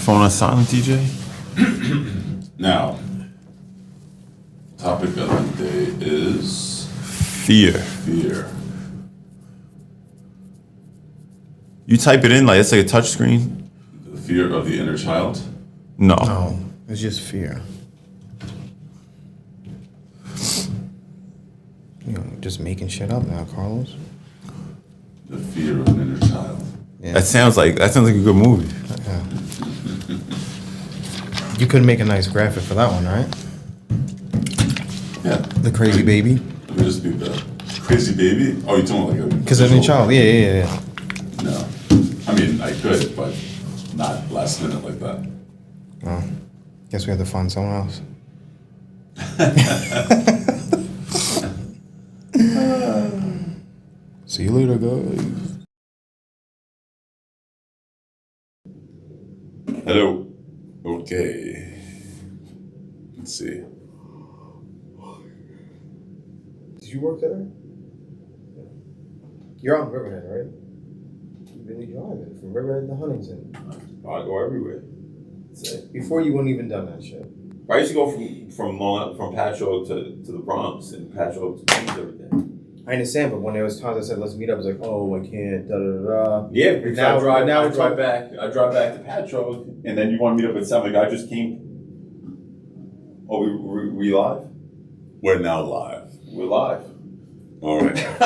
phone on silent, DJ? Now, topic of the day is Fear. fear. You type it in like it's like a touch screen? The fear of the inner child. No. No, it's just fear. You know, just making shit up now, Carlos. The fear of an inner child. Yeah. That sounds like a good movie. Yeah. You could make a nice graphic for that one, right? Yeah. The crazy baby. Let me just be the crazy baby. Oh, you talking like a Because of the visual- child. Yeah. No. I mean, I could, but not last minute like that. Oh, guess we have to find someone else. See you later, guys. Hello. Okay. Let's see. Did you work there? You're on Riverhead, right? You've been driving from Riverhead to Huntington. I go everywhere. Before you wouldn't even done that shit. I used to go from Patchogue to the Bronx and Patchogue to Queens every day. I understand, but when there was times I said let's meet up, I was like, oh, I can't, da da da. Yeah, because Now- now I it's drive all- back to Patchogue, and then you want to meet up at 7. Like I just came. Oh, we live? We're now live. We're live. All right. DJ.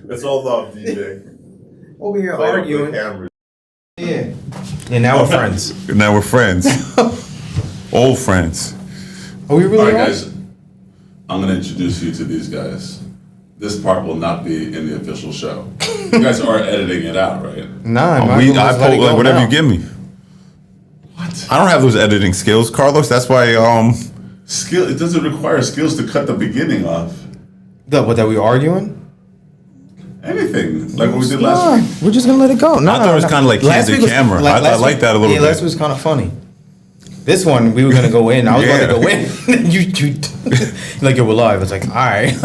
It's all love, DJ. Over here Play up the arguing. camera. Yeah. And now we're friends. Now we're friends. Old friends. Are we really All right, on? guys. I'm going to introduce you to these guys. This part will not be in the official show. You guys are editing it out, right? Nah, I might as well post just let it go whatever now. you give me. What? I don't have those editing skills, Carlos. That's why Skill. It doesn't require skills to cut the beginning off. What, that we arguing? Anything. Like what we did last week. We're just gonna let it go. No, I thought it was kinda like Last candid week was- camera. I last like week- that a little yeah, bit. last week was kind of funny. This one, we were gonna go in. I was Yeah. about to go in. you like it, we're live. It's like, all right.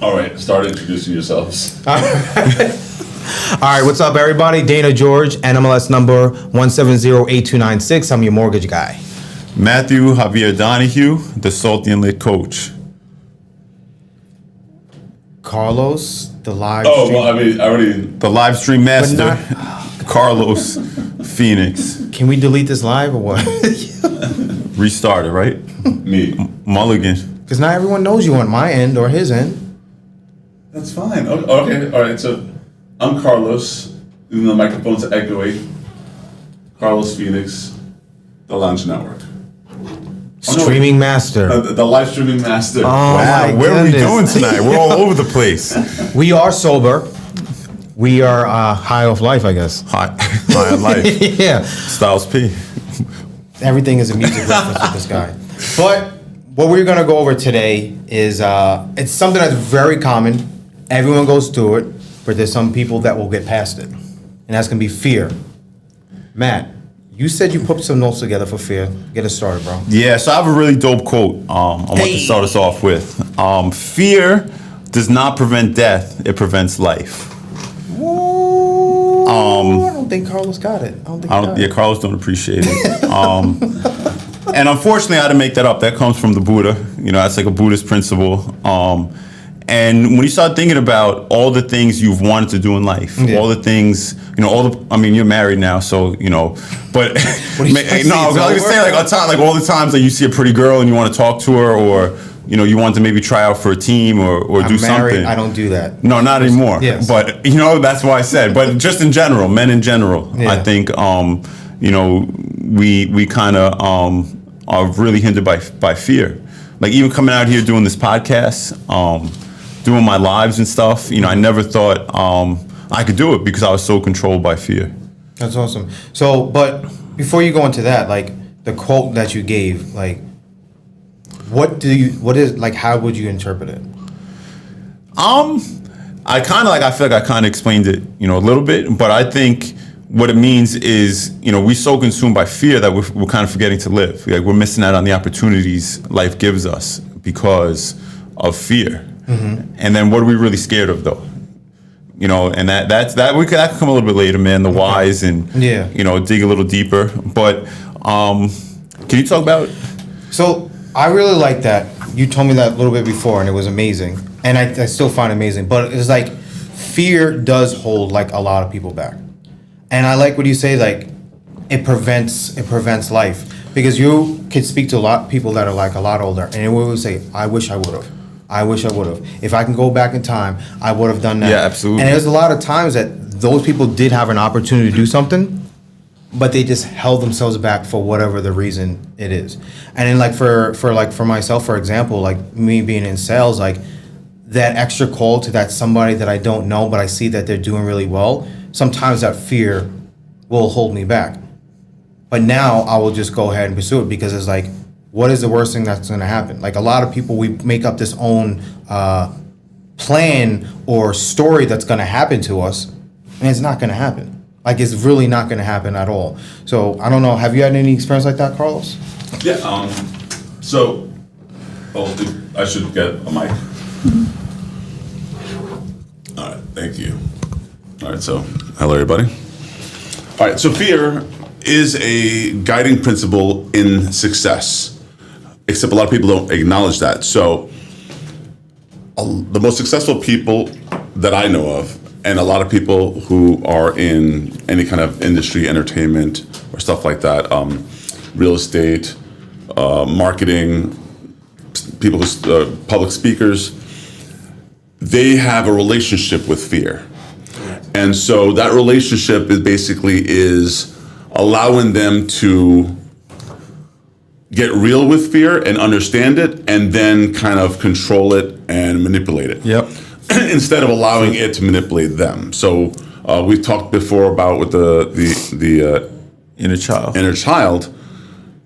All right. Start introducing yourselves. All right, what's up, everybody? Dana George, NMLS number 1708296. I'm your mortgage guy. Matthew Javier Donahue, the Salty and Lit coach. Carlos, the live Oh, stream. well, I mean, I already. The live stream master, not- Carlos Phoenix. Can we delete this live or what? Restarted, right? Me. Mulligan. Because not everyone knows you on my end or his end. That's fine. Okay. All right. So I'm Carlos. Even though the microphone's echoing. Carlos Phoenix, the Lounge Network. Oh, no. Streaming master. The live streaming master. Oh, Wow, my where are we goodness. doing tonight? We're all over the place. We are sober. We are high off life, I guess. High on life. Yeah. Styles P. Everything is a music reference with this guy. But what we're gonna go over today is it's something that's very common. Everyone goes through it, but there's some people that will get past it, and that's gonna be fear. Matt, you said you put some notes together for fear. Get us started, bro. Yeah, so I have a really dope quote I want to start us off with. Fear does not prevent death, it prevents life. I don't think Carlos got it. I don't think. Yeah, Carlos don't appreciate it. And unfortunately, I had to make that up. That comes from the Buddha. You know, that's like a Buddhist principle. And when you start thinking about all the things you've wanted to do in life, Yeah. all the things, you know, I mean, you're married now, so, you know, but, What do you say, no, I was it's gonna over? say, like all the times that you see a pretty girl and you want to talk to her, or, you know, you want to maybe try out for a team or do I'm married. something. I don't do that. No, not anymore. Yes. But you know, that's why I said. But just in general, men in general, Yeah. I think you know, we kind of are really hindered by fear. Like even coming out here doing this podcast, doing my lives and stuff. You know, I never thought I could do it because I was so controlled by fear. That's awesome. So, but before you go into that, like the quote that you gave, like, how would you interpret it? I feel like I kind of explained it, you know, a little bit, but I think what it means is, you know, we're so consumed by fear that we're kind of forgetting to live. Like we're missing out on the opportunities life gives us because of fear. And then what are we really scared of though? You know, and that could come a little bit later, man. The whys and Yeah. you know, dig a little deeper. But can you talk about? So I really like that. You told me that a little bit before, and it was amazing. And I still find it amazing. But it's like fear does hold like a lot of people back. And I like what you say, like it prevents life. Because you could speak to a lot of people that are like a lot older, and they will say, I wish I would have. I wish I would have. If I can go back in time, I would have done that. Yeah, absolutely. And there's a lot of times that those people did have an opportunity to do something, but they just held themselves back for whatever the reason it is. And then like for myself, for example, like me being in sales, like that extra call to that somebody that I don't know, but I see that they're doing really well, sometimes that fear will hold me back. But now I will just go ahead and pursue it because it's like, what is the worst thing that's going to happen? Like a lot of people, we make up this own plan or story that's going to happen to us, and it's not going to happen. Like it's really not going to happen at all. So I don't know. Have you had any experience like that, Carlos? Yeah. So, I should get a mic. All right. Thank you. All right. So, hello, everybody. All right. So, fear is a guiding principle in success, except a lot of people don't acknowledge that. So, the most successful people that I know of, and a lot of people who are in any kind of industry, entertainment, or stuff like that, real estate, marketing, people who public speakers, they have a relationship with fear. And so that relationship is allowing them to get real with fear and understand it, and then kind of control it and manipulate it. Yep. Instead of allowing it to manipulate them. So we've talked before about with the Inner child. inner child,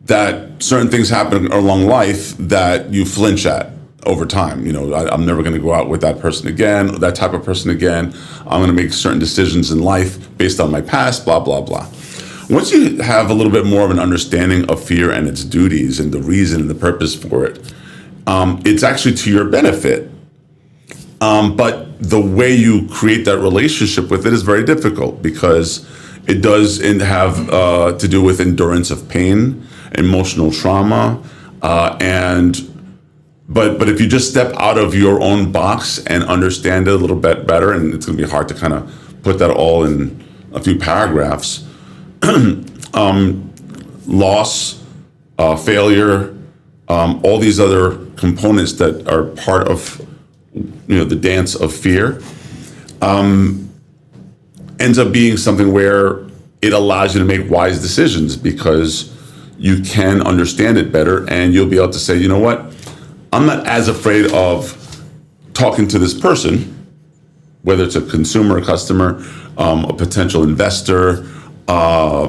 that certain things happen along life that you flinch at over time. You know, I'm never going to go out with that person again, that type of person again. I'm going to make certain decisions in life based on my past, blah, blah, blah. Once you have a little bit more of an understanding of fear and its duties and the reason and the purpose for it, it's actually to your benefit. But the way you create that relationship with it is very difficult because it does have to do with endurance of pain, emotional trauma, but if you just step out of your own box and understand it a little bit better, and it's going to be hard to kind of put that all in a few paragraphs, loss, failure, all these other components that are part of the dance of fear, ends up being something where it allows you to make wise decisions because you can understand it better, and you'll be able to say, you know what, I'm not as afraid of talking to this person, whether it's a consumer, a customer, a potential investor, a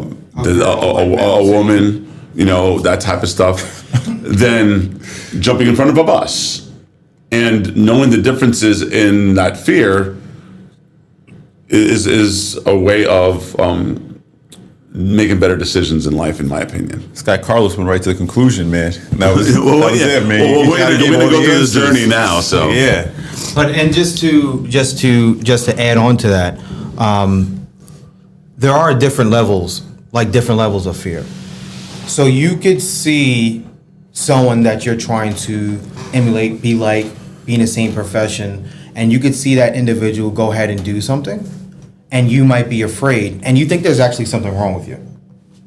woman, that type of stuff, than jumping in front of a bus. And knowing the differences in that fear is a way of making better decisions in life, in my opinion. This guy Carlos went right to the conclusion, man. That was, Well, that was yeah. it, man. Well, You we're kinda gonna gave go all the through this answers. journey now, so Yeah. But and just to add on to that, there are different levels of fear. So you could see someone that you're trying to emulate, be like, be in the same profession, and you could see that individual go ahead and do something, and you might be afraid, and you think there's actually something wrong with you,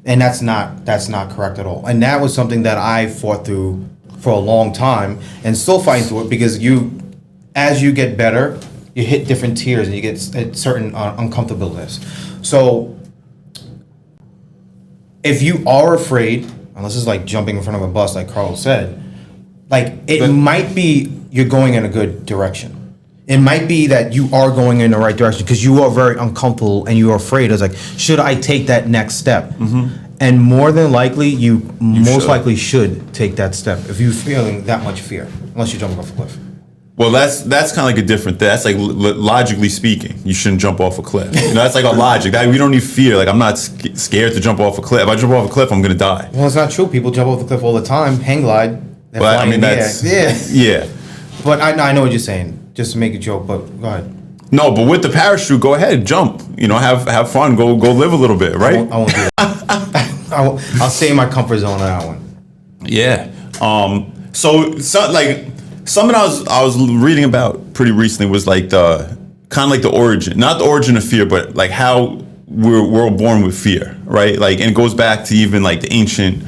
and that's not correct at all. And that was something that I fought through for a long time, and still fighting through it because as you get better, you hit different tiers and you get certain uncomfortableness. So if you are afraid, unless it's like jumping in front of a bus, like Carl said, like it might be you're going in a good direction. It might be that you are going in the right direction because you are very uncomfortable and you are afraid. It's like, should I take that next step? And more than likely, you most likely should take that step if you're feeling that much fear, unless you're jumping off a cliff. Well, that's kind of like a different thing. That's like logically speaking, you shouldn't jump off a cliff. That's like a logic. We don't need fear. Like I'm not scared to jump off a cliff. If I jump off a cliff, I'm gonna die. Well, it's not true. People jump off the cliff all the time, hang glide. They're But I flying mean, in the that's air. Yeah. yeah. But I know what you're saying. Just to make a joke, but go ahead. No, but with the parachute, go ahead, jump. You know, have fun. Go live a little bit, right? I won't do that. I'll stay in my comfort zone on that one. Yeah. So like something I was reading about pretty recently was like the kind of like the origin, not the origin of fear, but like how we're all born with fear, right? Like, and it goes back to even like the ancient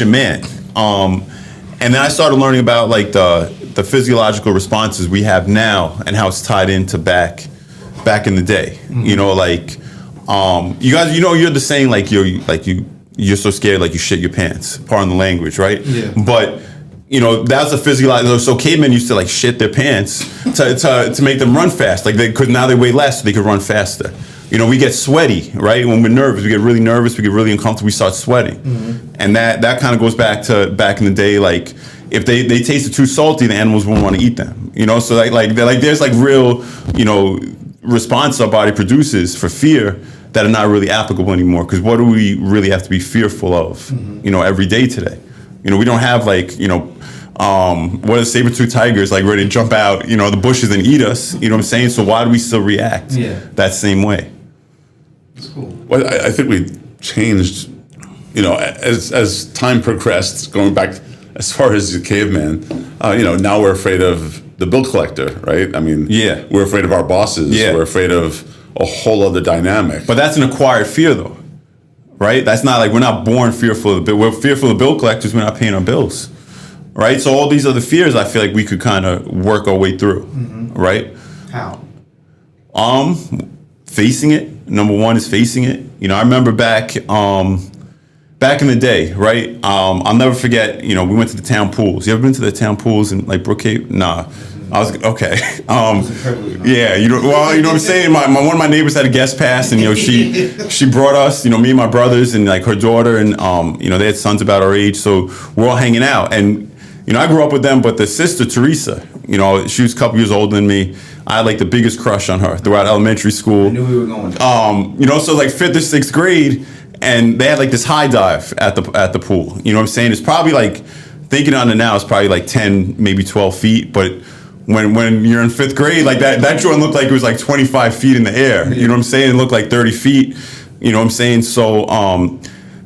man. And then I started learning about like the physiological responses we have now and how it's tied into back in the day. You know, like you guys, you know, you're the saying like you're so scared like you shit your pants. Pardon the language, right? Yeah. But you know, that's a physiological. So cavemen used to like shit their pants to make them run fast. Like they could, now they weigh less, so they could run faster. You know, we get sweaty, right? When we're nervous, we get really nervous, we get really uncomfortable, we start sweating. And that kind of goes back to back in the day, like if they tasted too salty, the animals wouldn't want to eat them. You know, so there's like real, you know, response our body produces for fear that are not really applicable anymore. Because what do we really have to be fearful of, you know, every day today? You know, we don't have like, you know, what are saber-toothed tigers like ready to jump out, you know, the bushes and eat us? You know what I'm saying? So why do we still react that same way? That's cool. Well, I think we changed, you know, as time progressed, going back as far as the caveman, you know, now we're afraid of the bill collector, right? I mean, Yeah. we're afraid of our bosses. Yeah. We're afraid of a whole other dynamic. But that's an acquired fear, though, right? That's not like we're not born fearful of the bill. We're fearful of bill collectors. We're not paying our bills, right? So all these other fears, I feel like we could kind of work our way through, right? How? Facing it. Number one is facing it. You know, I remember back in the day, right? I'll never forget. You know, we went to the town pools. You ever been to the town pools in like Brookhaven? Nah. I was okay. Yeah, you know. Well, you know what I'm saying. One of my neighbors had a guest pass, and you know, she brought us. You know, me and my brothers, and like her daughter, and you know, they had sons about our age, so we're all hanging out. And you know, I grew up with them, but the sister Teresa, you know, she was a couple years older than me. I had like the biggest crush on her throughout elementary school. I knew we were going there. You know, so like 5th or 6th grade, and they had like this high dive at the pool. You know what I'm saying? It's probably like, thinking on it now, it's probably like 10, maybe 12 feet, but when you're in 5th grade, like that joint looked like it was like 25 feet in the air. You know what I'm saying? It looked like 30 feet. You know what I'm saying? So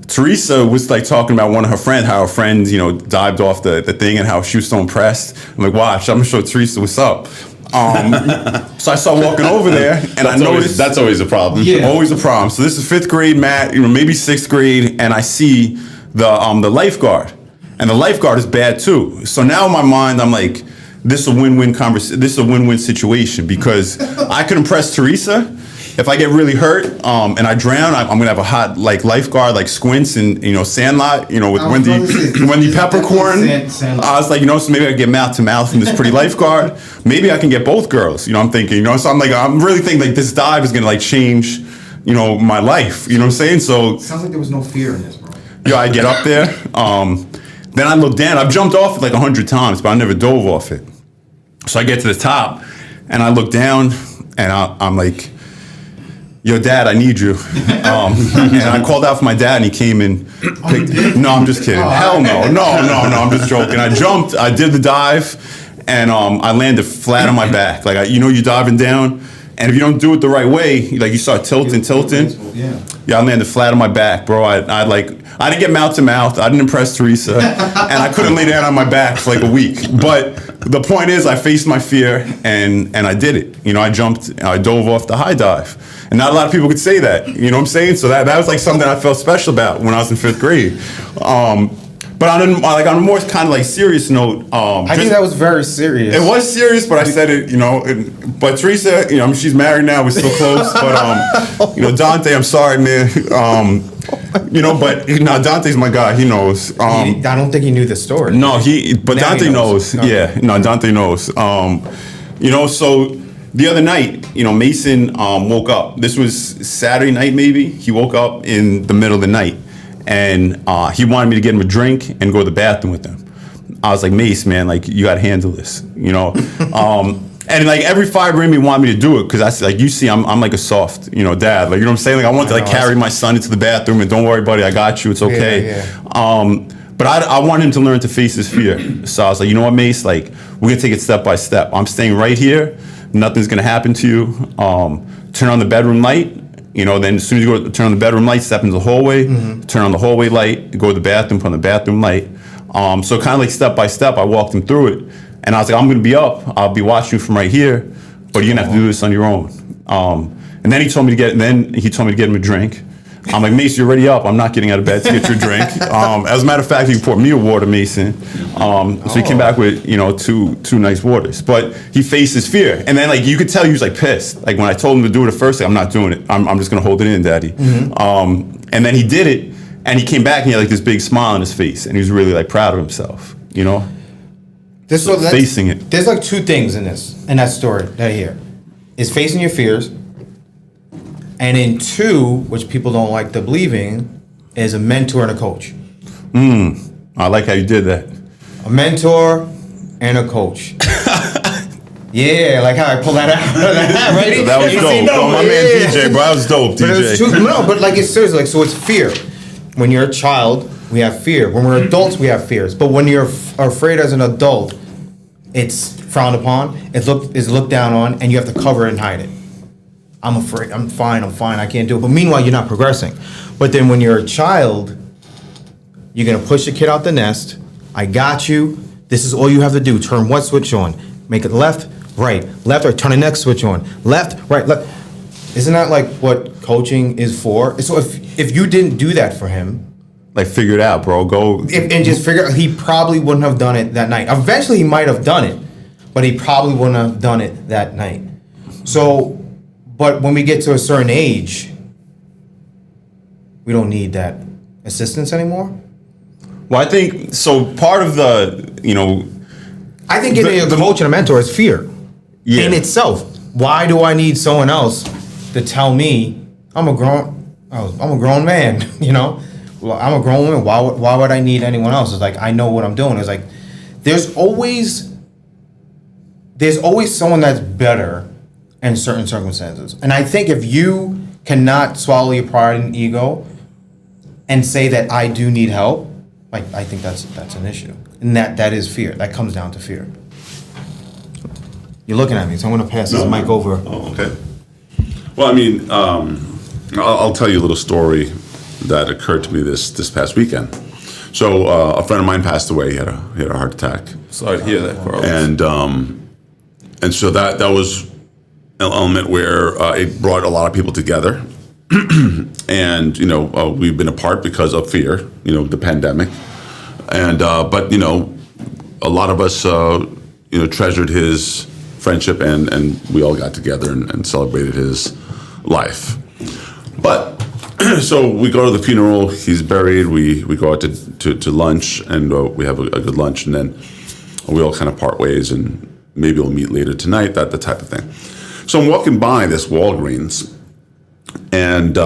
Teresa was like talking about one of her friends, how her friends, you know, dived off the thing and how she was so impressed. I'm like, watch, I'm gonna show Teresa what's up. So I started walking over there, and I noticed that's always a problem. Yeah. always a problem. So this is 5th grade, Matt, you know, maybe 6th grade, and I see the lifeguard, and the lifeguard is bad too. So now in my mind, I'm like, this is a win-win this is a win-win situation, because I could impress Teresa. If I get really hurt and I drown, I'm gonna have a hot like lifeguard like Squints and you know Sandlot, you know, with Wendy Peppercorn. Sandlot. I was like, you know, so maybe I get mouth to mouth from this pretty lifeguard. Maybe I can get both girls. You know, I'm thinking, you know, so I'm really thinking like this dive is gonna like change, you know, my life. You know what I'm saying? So Sounds like there was no fear in this, bro. yo, I get up there. Then I look down. I've jumped off it like 100 times, but I never dove off it. So I get to the top, and I look down, and I'm like, yo, Dad, I need you. And I called out for my dad, and he came and picked. No, I'm just kidding. Hell no. I'm just joking. I jumped. I did the dive, and I landed flat on my back. Like, you know, you're diving down, and if you don't do it the right way, like you start tilting. Yeah. I landed flat on my back, bro. I didn't get mouth to mouth. I didn't impress Teresa, and I couldn't lay down on my back for like a week. But the point is, I faced my fear, and I did it. You know, I jumped, I dove off the high dive, and not a lot of people could say that. You know what I'm saying? So that was like something I felt special about when I was in 5th grade. But on a more kind of like serious note, I think that was very serious. it was serious, but I said it, you know. But Teresa, you know, she's married now. We're still close. But you know, Dante, I'm sorry, man. You know, but Dante's my guy. He knows. I don't think he knew the story. No, but Now Dante he knows. knows. Yeah, no, Dante knows. You know, so the other night, you know, Mason woke up. This was Saturday night, maybe. He woke up in the middle of the night, and he wanted me to get him a drink and go to the bathroom with him. I was like, Mace, man, like you got to handle this, you know. And like every fiber in me wanted me to do it, because I said, like, you see, I'm like a soft, you know, dad. Like, you know what I'm saying? Like, I want to like carry my son into the bathroom and don't worry, buddy, I got you. It's okay. Yeah. But I want him to learn to face his fear. So I was like, you know what, Mace? Like, we're gonna take it step by step. I'm staying right here. Nothing's gonna happen to you. Turn on the bedroom light. Then as soon as you go turn on the bedroom light, step into the hallway, turn on the hallway light, go to the bathroom, put on the bathroom light. So kind of like step by step, I walked him through it. And I was like, I'm gonna be up. I'll be watching you from right here, but you're gonna have to do this on your own. And then he told me to get him a drink. I'm like, Mason, you're already up. I'm not getting out of bed to get your drink. As a matter of fact, he poured me a water, Mason. So he came back with, two nice waters. But he faced his fear. And then, you could tell he was, pissed. When I told him to do it at first, I'm not doing it. I'm just going to hold it in, Daddy. And then he did it, and he came back, and he had, this big smile on his face. And he was really, proud of himself, facing it. There's, two things in that story right here. Is facing your fears. And in two, which people don't like to believe in, is a mentor and a coach. I like how you did that. A mentor and a coach. Yeah, like how I pulled that out. Right? That was dope. My man DJ, bro, that was dope, DJ. But it's seriously, so it's fear. When you're a child, we have fear. When we're adults, we have fears. But when you're afraid as an adult, it's frowned upon, it's looked down on, and you have to cover it and hide it. I'm afraid, I'm fine, I can't do it. But meanwhile, you're not progressing. But then when you're a child, you're gonna push the kid out the nest. I got you. This is all you have to do. Turn what switch on? Make it left, right, turn the next switch on. Left, right, left. Isn't that what coaching is for? So if you didn't do that for him, figure it out, bro. Go. And just figure, he probably wouldn't have done it that night. Eventually he might have done it, but he probably wouldn't have done it that night. So, but when we get to a certain age, we don't need that assistance anymore. Well, I think, so part of the, I think getting a coach and a mentor is fear in itself. Why do I need someone else to tell me I'm a grown man, I'm a grown woman. Why would I need anyone else? It's I know what I'm doing. It's there's always someone that's better in certain circumstances. And I think if you cannot swallow your pride and ego and say that I do need help, I think that's an issue. And that is fear. That comes down to fear. You're looking at me, so I'm going to pass this mic over. Oh, okay. Well, I'll tell you a little story that occurred to me this past weekend. So a friend of mine passed away. He had a heart attack. Sorry to hear that, Carlos. And so that was an element where it brought a lot of people together. And we've been apart because of fear, the pandemic. And but a lot of us treasured his friendship, and we all got together and celebrated his life. But so we go to the funeral. He's buried. We go out to lunch, and we have a good lunch, and then we all kind of part ways, and maybe we'll meet later tonight. That the type of thing. So I'm walking by this Walgreens, and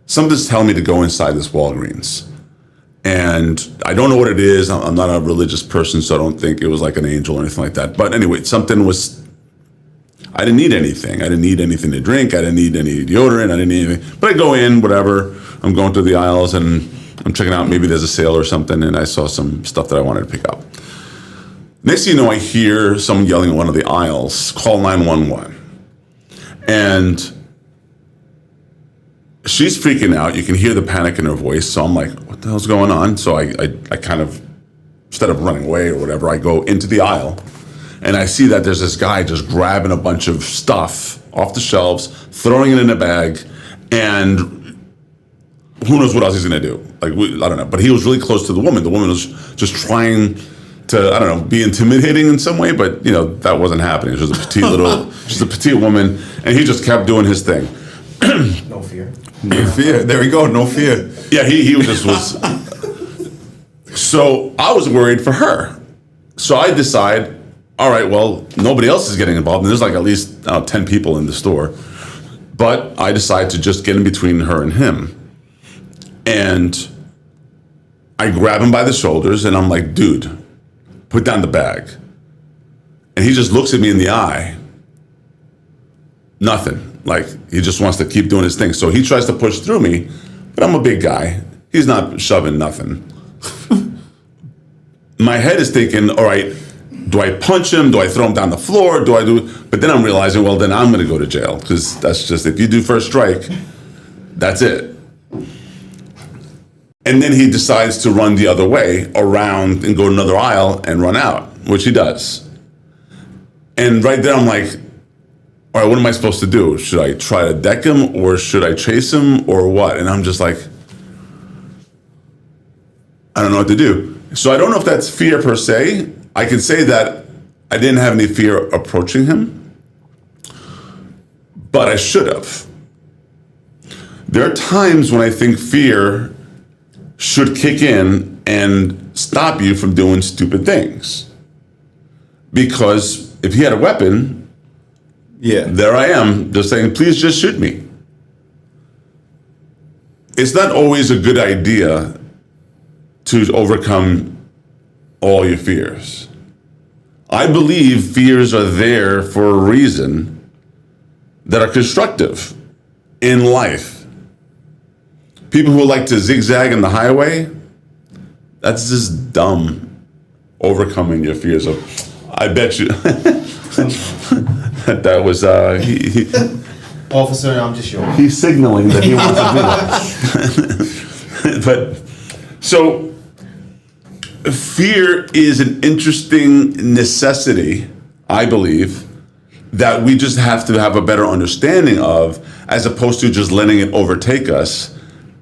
something's telling me to go inside this Walgreens. And I don't know what it is. I'm not a religious person, so I don't think it was like an angel or anything like that. But anyway, I didn't need anything. I didn't need anything to drink. I didn't need any deodorant. I didn't need anything. But I go in, whatever. I'm going through the aisles, and I'm checking out. Maybe there's a sale or something, and I saw some stuff that I wanted to pick up. Next thing you know, I hear someone yelling in one of the aisles, "Call 911." And she's freaking out. You can hear the panic in her voice. So I'm like, what the hell's going on? So I kind of, instead of running away or whatever, I go into the aisle, and I see that there's this guy just grabbing a bunch of stuff off the shelves, throwing it in a bag, and who knows what else he's going to do. I don't know. But he was really close to the woman. The woman was just trying to, be intimidating in some way, but, that wasn't happening. She was a petite she's a petite woman, and he just kept doing his thing. No fear. No fear. There we go. No fear. Yeah, he just was. So I was worried for her. So I decide, all right, well, nobody else is getting involved, and there's at least 10 people in the store. But I decide to just get in between her and him. And I grab him by the shoulders, and I'm like, dude, put down the bag. And he just looks at me in the eye. Nothing. He just wants to keep doing his thing. So he tries to push through me, but I'm a big guy. He's not shoving nothing. My head is thinking, all right, Do I punch him? Do I throw him down the floor? Do I do? But then I'm realizing, well, then I'm going to go to jail because that's just, if you do first strike, that's it. And then he decides to run the other way around and go another aisle and run out, which he does. And right there, I'm like, all right, what am I supposed to do? Should I try to deck him or should I chase him or what? And I'm just like, I don't know what to do. So I don't know if that's fear per se. I can say that I didn't have any fear approaching him, but I should have. There are times when I think fear should kick in and stop you from doing stupid things. Because if he had a weapon, there I am, just saying, please just shoot me. It's not always a good idea to overcome all your fears. I believe fears are there for a reason that are constructive in life. People who like to zigzag in the highway, that's just dumb, overcoming your fears. So I bet you that was, Officer, I'm just showing. he's signaling that he wants to do that. But, so, fear is an interesting necessity, I believe, that we just have to have a better understanding of, as opposed to just letting it overtake us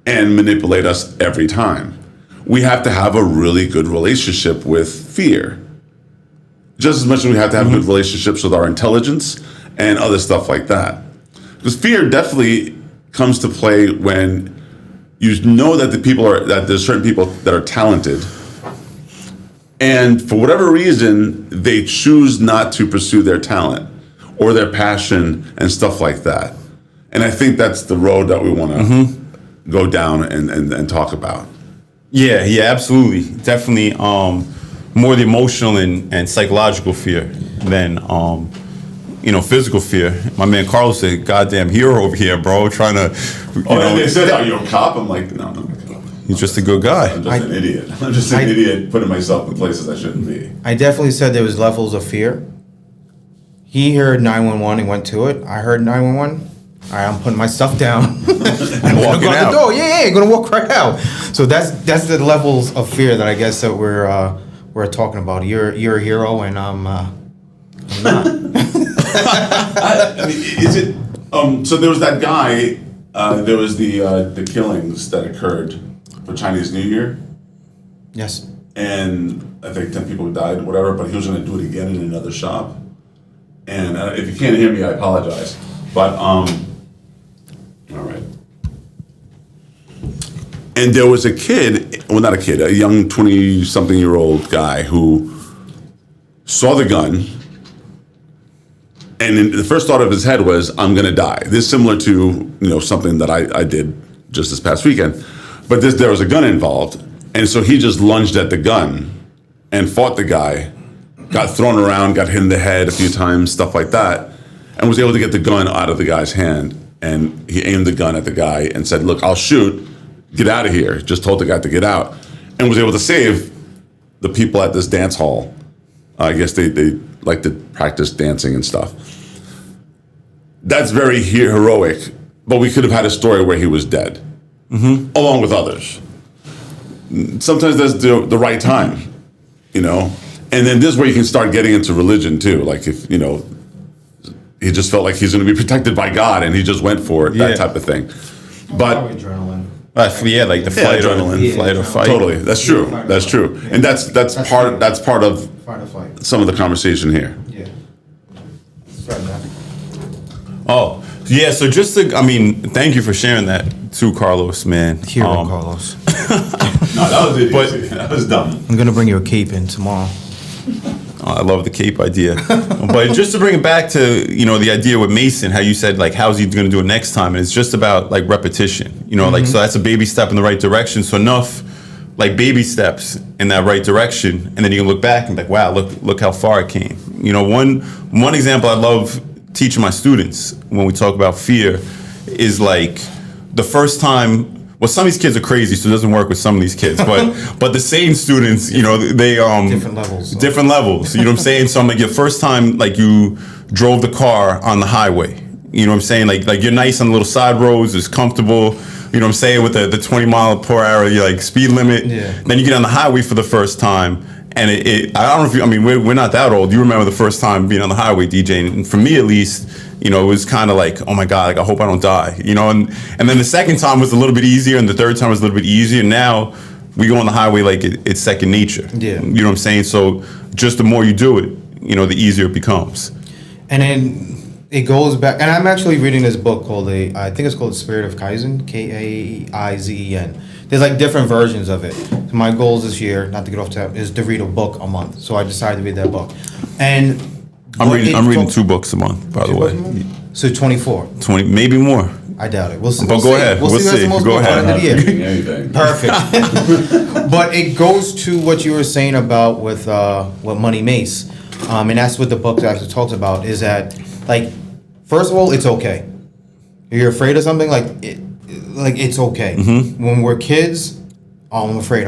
and manipulate us every time. We have to have a really good relationship with fear. Just as much as we have to have good relationships with our intelligence and other stuff like that. Because fear definitely comes to play when you know that that there's certain people that are talented, and for whatever reason, they choose not to pursue their talent or their passion and stuff like that. And I think that's the road that we want to go down and talk about. Yeah, absolutely. Definitely more the emotional and psychological fear than physical fear. My man Carlos said, goddamn hero over here, bro, trying to They said, are you a cop? I'm like, no, I'm not a cop. he's just a good guy. I'm just an idiot. I'm just an idiot putting myself in places I shouldn't be. I definitely said there was levels of fear. He heard 911 and went to it. I heard 911. All right, I'm putting my stuff down. I'm gonna walking go out out. the door. Yeah, gonna walk right out. So that's the levels of fear that I guess that we're talking about. You're a hero and I'm not. I mean, is it? So there was that guy. There was the killings that occurred for Chinese New Year, Yes. and I think 10 people died, whatever. But he was going to do it again in another shop. And if you can't hear me, I apologize. But all right. And there was a kid, well, not a kid, a young 20-something-year-old guy who saw the gun. And the first thought of his head was, I'm going to die. This is similar to, something that I did just this past weekend. But there was a gun involved. And so he just lunged at the gun and fought the guy, got thrown around, got hit in the head a few times, stuff like that, and was able to get the gun out of the guy's hand. And he aimed the gun at the guy and said, look, I'll shoot, get out of here. Just told the guy to get out. And was able to save the people at this dance hall. I guess they like to practice dancing and stuff. That's very heroic, but we could have had a story where he was dead, along with others. Sometimes that's the right time, And then this is where you can start getting into religion too. Like if, he just felt like he's going to be protected by God and he just went for it, Yeah. that type of thing. But Adrenaline. Like the flight adrenaline. flight or fight. totally, that's true. That's true. And that's part of Fight or flight. some of the conversation here. Yeah. Sorry, Matt. Oh, yeah. So thank you for sharing that too, Carlos, man. Hero, Carlos. No, that was idiocy. That was dumb. I'm gonna bring you a cape in tomorrow. I love the cape idea. But just to bring it back to, the idea with Mason, how you said, like, how's he going to do it next time? And it's just about, like, repetition. So that's a baby step in the right direction. So enough, like, baby steps in that right direction. And then you can look back and be like, wow, look how far it came. One example I love teaching my students when we talk about fear is, like, the first time well, some of these kids are crazy, so it doesn't work with some of these kids. But the sane students, you know, they Different levels. different levels. You know what I'm saying? So I'm like, your first time, like you drove the car on the highway. You know what I'm saying? Like you're nice on the little side roads, it's comfortable. You know what I'm saying? With the 20 mile per hour, you're like speed limit. Yeah. Then you get on the highway for the first time. And I don't know if you, I mean, we're not that old. You remember the first time being on the highway DJing. And for me, at least, you know, it was kind of like, oh my God, like I hope I don't die, you know? And then the second time was a little bit easier, and the third time was a little bit easier. Now we go on the highway like it's second nature. Yeah. You know what I'm saying? So just the more you do it, you know, the easier it becomes. And then it goes back, and I'm actually reading this book called I think it's called Spirit of Kaizen, Kaizen. There's like different versions of it. So my goals this year, not to get off topic, is to read a book a month. So I decided to read that book. And I'm what reading it 2 books a month, by the Two way. books a month? So 24. 20, maybe more. I doubt it. We'll see. But we'll go see. ahead. We'll We'll see. That's see. the most Go book ahead. by the end of the year. Anything. Perfect. But it goes to what you were saying about with what Money Mace, and that's what the book actually talks about. Is that like, first of all, it's okay. If you're afraid of something, like it's okay. When we're kids, oh, I'm afraid.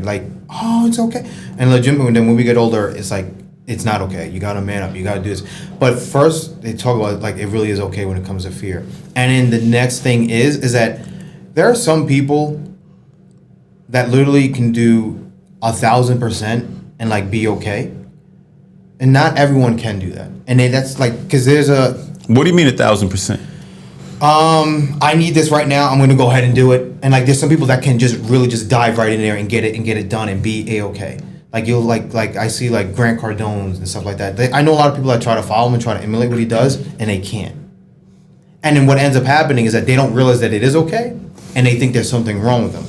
Like, oh, it's okay. And legitimately, then when we get older, it's like it's not okay. You gotta man up. You gotta do this. But first, they talk about like it really is okay when it comes to fear. And then the next thing is that there are some people that literally can do 1,000% and like be okay, and not everyone can do that. And then that's like because there's a What do you mean 1,000%? I need this right now. I'm gonna go ahead and do it. And like there's some people that can just really just dive right in there and get it done and be a-okay. Like you'll like I see like Grant Cardone's and stuff like that. I know a lot of people that try to follow him and try to emulate what he does, and they can't. And then what ends up happening is that they don't realize that it is okay, and they think there's something wrong with them.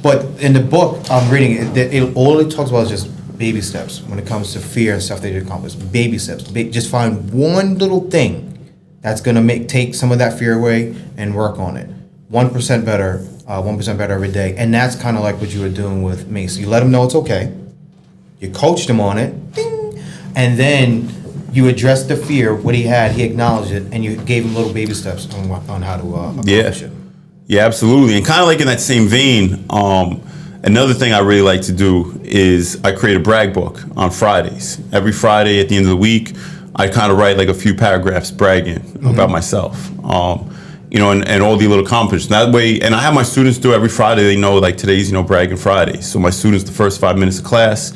But in the book I'm reading, all it talks about is just baby steps when it comes to fear and stuff they did accomplish. Baby steps. Just find one little thing that's gonna take some of that fear away and work on it. 1% better, 1% better every day. And that's kind of like what you were doing with Mace. You let him know it's okay. You coached him on it. Ding. And then you addressed the fear, what he had, he acknowledged it, and you gave him little baby steps on how to accomplish it. Yeah, absolutely. And kind of like in that same vein, another thing I really like to do is I create a brag book on Fridays. Every Friday at the end of the week, I kind of write like a few paragraphs bragging about myself. You know, and all the little accomplishments. That way, and I have my students do every Friday. They know like today's, you know, bragging Friday. So my students, the first 5 minutes of class,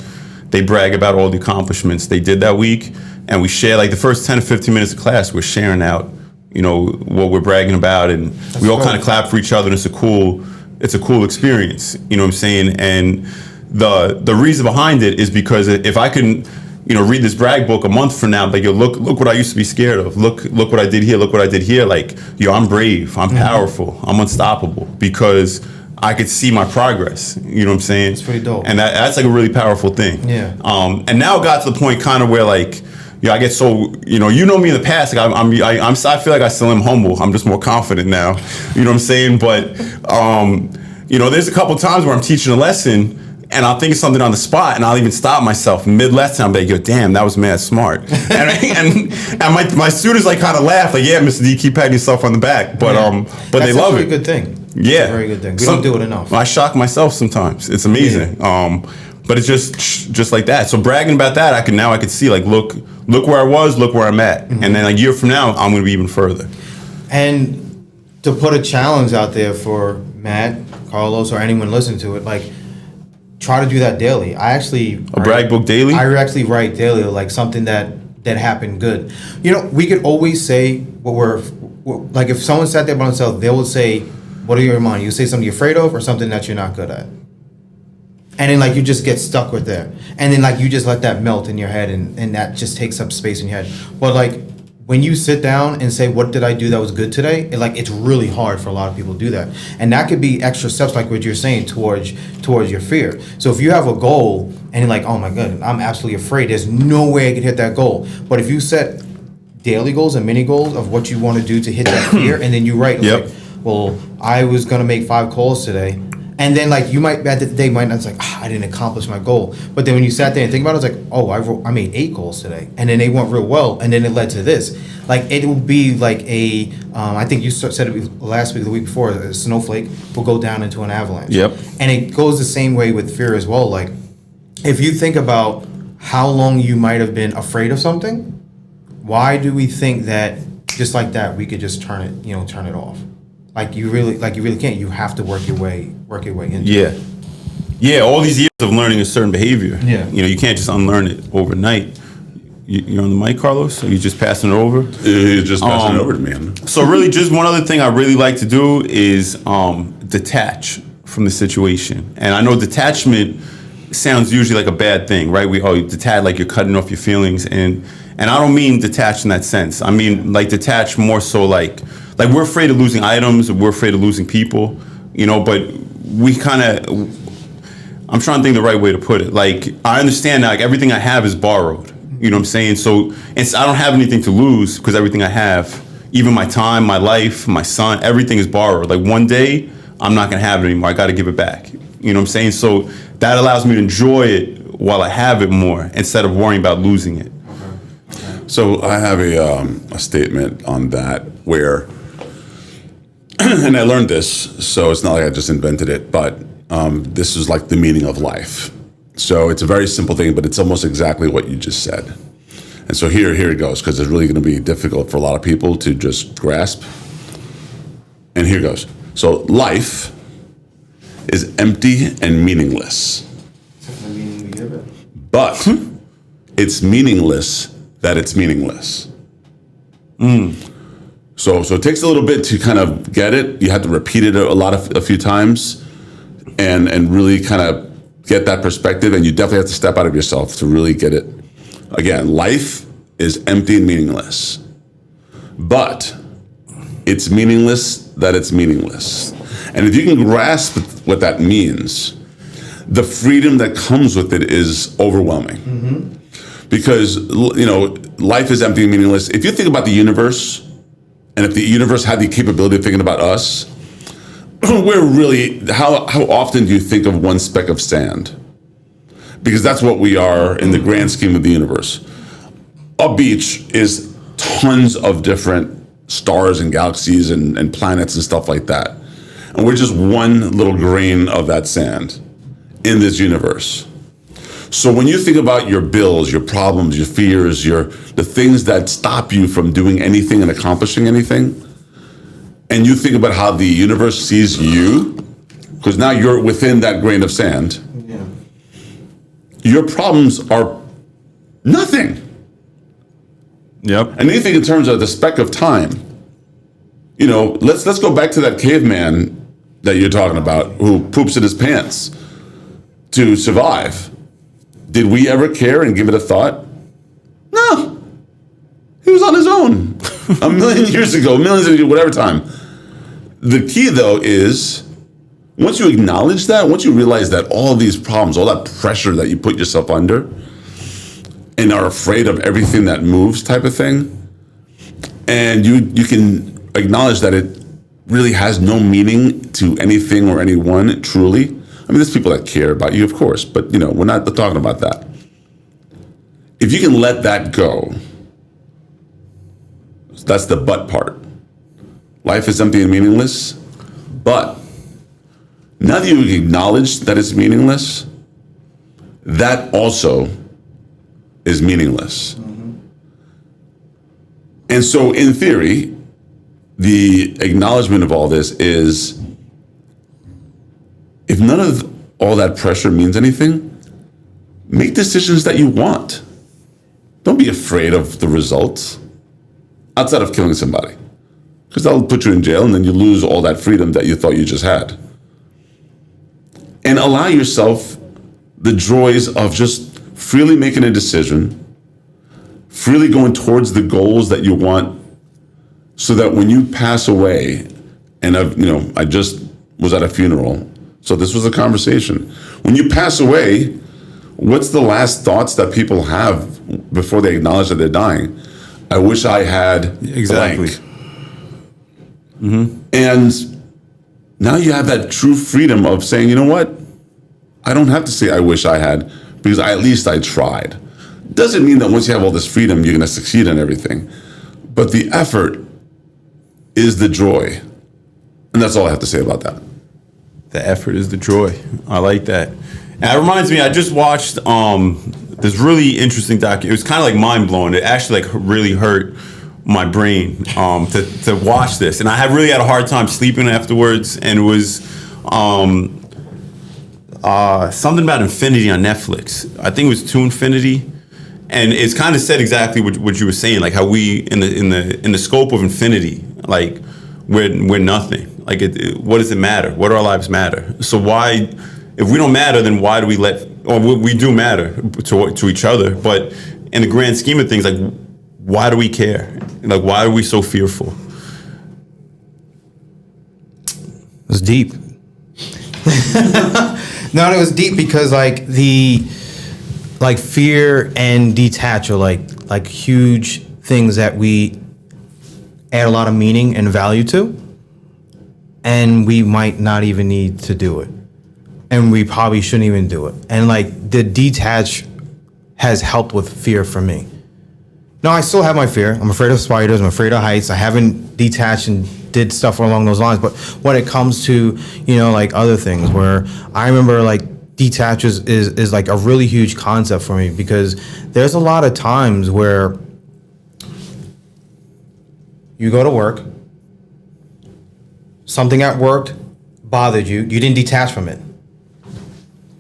they brag about all the accomplishments they did that week, and we share like the first 10 to 15 minutes of class. We're sharing out, you know, what we're bragging about, and we all kind of clap for each other. And it's a cool experience. You know what I'm saying? And the reason behind it is because if I can, you know, read this brag book a month from now, like, yo, look what I used to be scared of. Look what I did here. Look what I did here. Like, yo, I'm brave. I'm powerful. I'm unstoppable because I could see my progress. You know what I'm saying? It's pretty dope. And that's like a really powerful thing. Yeah. And now it got to the point kind of where like, I get so, you know me in the past. Like I feel like I still am humble. I'm just more confident now. You know what I'm saying? But, you know, there's a couple times where I'm teaching a lesson, and I'll think of something on the spot, and I'll even stop myself mid-lesson. I'm like, yo, damn, that was mad smart. and my students like kind of laugh, like, yeah, Mr. D, keep patting yourself on the back. But but That's they love a it. good thing. Yeah, It's a very good thing. We don't do it enough. I shock myself sometimes. It's amazing. But it's just like that. So bragging about that, I can see like, look where I was, look where I'm at, and then a year from now, I'm going to be even further. And to put a challenge out there for Matt, Carlos, or anyone listening to it, like, try to do that daily. I actually Brag book daily? I actually write daily, like something that happened good. You know, we could always say what like if someone sat there by themselves, they would say, what are your mind? You say something you're afraid of or something that you're not good at. And then like you just get stuck with there. And then like you just let that melt in your head and that just takes up space in your head. But like when you sit down and say, what did I do that was good today? It's really hard for a lot of people to do that. And that could be extra steps like what you're saying towards your fear. So if you have a goal and you're like, oh my God, I'm absolutely afraid. There's no way I could hit that goal. But if you set daily goals and mini goals of what you want to do to hit that fear, and then you write, Yep. like, well, I was going to make 5 calls today, And then like you might at the end of the day might not it's like I didn't accomplish my goal. But then when you sat there and think about it, it's like, oh, I made 8 goals today, and then they went real well, and then it led to this. Like it will be like a I think you said it last week, the week before, a snowflake will go down into an avalanche. Yep. And it goes the same way with fear as well. Like if you think about how long you might have been afraid of something, why do we think that just like that we could just turn it off? Like you really can't. You have to work your way into it. Yeah, all these years of learning a certain behavior. Yeah. You can't just unlearn it overnight. You're on the mic, Carlos? Are you just passing it over? You're just passing it over to me. So really, just one other thing I really like to do is detach from the situation. And I know detachment sounds usually like a bad thing, right? You detach, like you're cutting off your feelings, and I don't mean detach in that sense. I mean like detach more so like we're afraid of losing items, or we're afraid of losing people, but we kind of, I'm trying to think the right way to put it. Like I understand now, like everything I have is borrowed. You know what I'm saying? So I don't have anything to lose because everything I have, even my time, my life, my son, everything is borrowed. Like one day, I'm not gonna have it anymore. I got to give it back. You know what I'm saying? So that allows me to enjoy it while I have it more instead of worrying about losing it. So I have a statement on that where, and I learned this, so it's not like I just invented it, but this is like the meaning of life. So it's a very simple thing, but it's almost exactly what you just said. And so here it goes, because it's really going to be difficult for a lot of people to just grasp. And here goes. So life is empty and meaningless, but it's meaningless that it's meaningless. So it takes a little bit to kind of get it. You have to repeat it a few times, and really kind of get that perspective. And you definitely have to step out of yourself to really get it. Again, life is empty and meaningless, but it's meaningless that it's meaningless. And if you can grasp what that means, the freedom that comes with it is overwhelming. Because life is empty and meaningless. If you think about the universe, and if the universe had the capability of thinking about us, we're really, how often do you think of one speck of sand? Because that's what we are in the grand scheme of the universe. A beach is tons of different stars and galaxies and planets and stuff like that. And we're just one little grain of that sand in this universe. So when you think about your bills, your problems, your fears, the things that stop you from doing anything and accomplishing anything, and you think about how the universe sees you, because now you're within that grain of sand, your problems are nothing. Yep. And then you think in terms of the speck of time. Let's go back to that caveman that you're talking about who poops in his pants to survive. Did we ever care and give it a thought? No. He was on his own a million years ago, millions of years, whatever time. The key, though, is once you acknowledge that, once you realize that all these problems, all that pressure that you put yourself under and are afraid of everything that moves type of thing, and you can acknowledge that it really has no meaning to anything or anyone truly. I mean, there's people that care about you, of course, but we're not talking about that. If you can let that go, that's the but part. Life is empty and meaningless, but now that you acknowledge that it's meaningless, that also is meaningless. And so in theory, the acknowledgement of all this is, if none of all that pressure means anything, make decisions that you want. Don't be afraid of the results outside of killing somebody, because that'll put you in jail and then you lose all that freedom that you thought you just had. And allow yourself the joys of just freely making a decision, freely going towards the goals that you want, so that when you pass away, and I just was at a funeral, so this was a conversation. When you pass away, what's the last thoughts that people have before they acknowledge that they're dying? I wish I had Exactly. blank. And Now you have that true freedom of saying, you know what? I don't have to say I wish I had, because at least I tried. Doesn't mean that once you have all this freedom, you're going to succeed in everything. But the effort is the joy. And that's all I have to say about that. The effort is the joy. I like that. And that reminds me, I just watched this really interesting documentary. It was kind of like mind blowing. It actually like really hurt my brain to watch this, and I really had a hard time sleeping afterwards. And it was something about infinity on Netflix. I think it was To Infinity, and it's kind of said exactly what you were saying, like how we in the scope of infinity, like we're nothing. Like what does it matter? What do our lives matter? So why, if we don't matter, then why do we we do matter to each other, but in the grand scheme of things, like why do we care? Like why are we so fearful? It was deep. No, it was deep because like fear and detach are like huge things that we add a lot of meaning and value to, and we might not even need to do it, and we probably shouldn't even do it. And like the detach has helped with fear for me. No, I still have my fear. I'm afraid of spiders. I'm afraid of heights. I haven't detached and did stuff along those lines. But when it comes to, like other things, where I remember like detach is like a really huge concept for me, because there's a lot of times where you go to work, something at work bothered you, you didn't detach from it.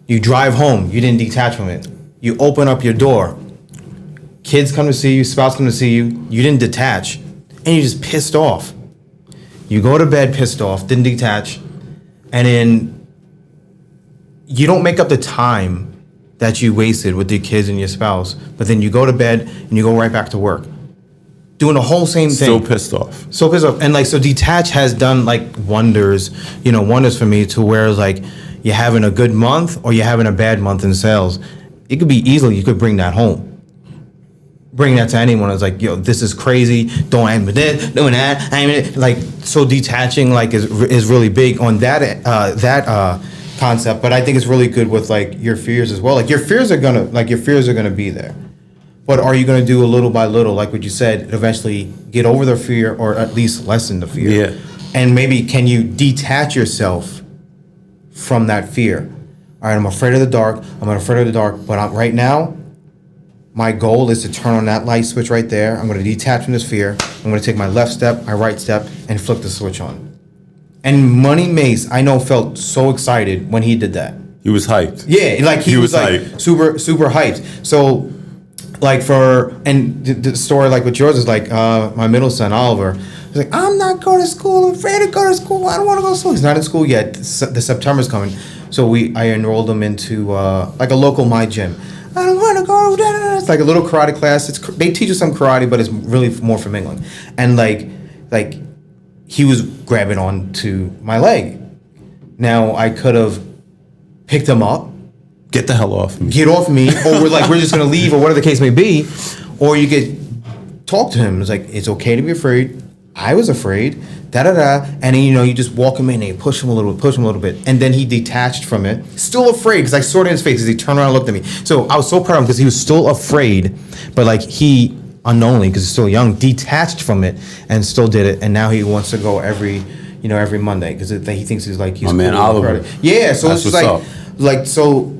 You drive home, you didn't detach from it. You open up your door, kids come to see you, spouse come to see you, you didn't detach, and you're just pissed off. You go to bed pissed off, didn't detach, and then you don't make up the time that you wasted with your kids and your spouse, but then you go to bed and you go right back to work, doing the whole same thing. Still pissed off. So pissed off. And like, so detach has done like wonders for me, to where like you're having a good month or you're having a bad month in sales. It could be easily, you could bring that home. Bring that to anyone. It's like, yo, this is crazy. Don't aim with this, doing that. I mean, like, so detaching like is really big on that concept. But I think it's really good with like your fears as well. Like your fears are gonna be there. But are you gonna do a little by little, like what you said, eventually get over the fear, or at least lessen the fear? Yeah. And maybe can you detach yourself from that fear? All right, I'm afraid of the dark. But right now, my goal is to turn on that light switch right there. I'm going to detach from this fear. I'm going to take my left step, my right step, and flip the switch on. And Money Mace, I know, felt so excited when he did that. He was hyped. Yeah, like he was like hyped. super hyped. So, like the story like with yours is like my middle son Oliver. He's like, I'm not going to school. I'm afraid to go to school. I don't want to go to school. He's not in school yet. The September's coming, so I enrolled him into like a local My Gym. I don't want to go. It's like a little karate class. They teach you some karate, but it's really more from England. And like he was grabbing on to my leg. Now I could have picked him up, Get the hell off me. get off me, or we're just gonna leave, or whatever the case may be, or you could talk to him. It's like, it's okay to be afraid. I was afraid. And then you just walk him in and you push him a little bit, and then he detached from it, still afraid, because I saw it in his face as he turned around and looked at me. So I was so proud of him, because he was still afraid, but like he unknowingly, because he's still young, detached from it and still did it, and now he wants to go every Monday, because he thinks he's My cool man with Oliver. karate. Yeah, so That's it's what's like so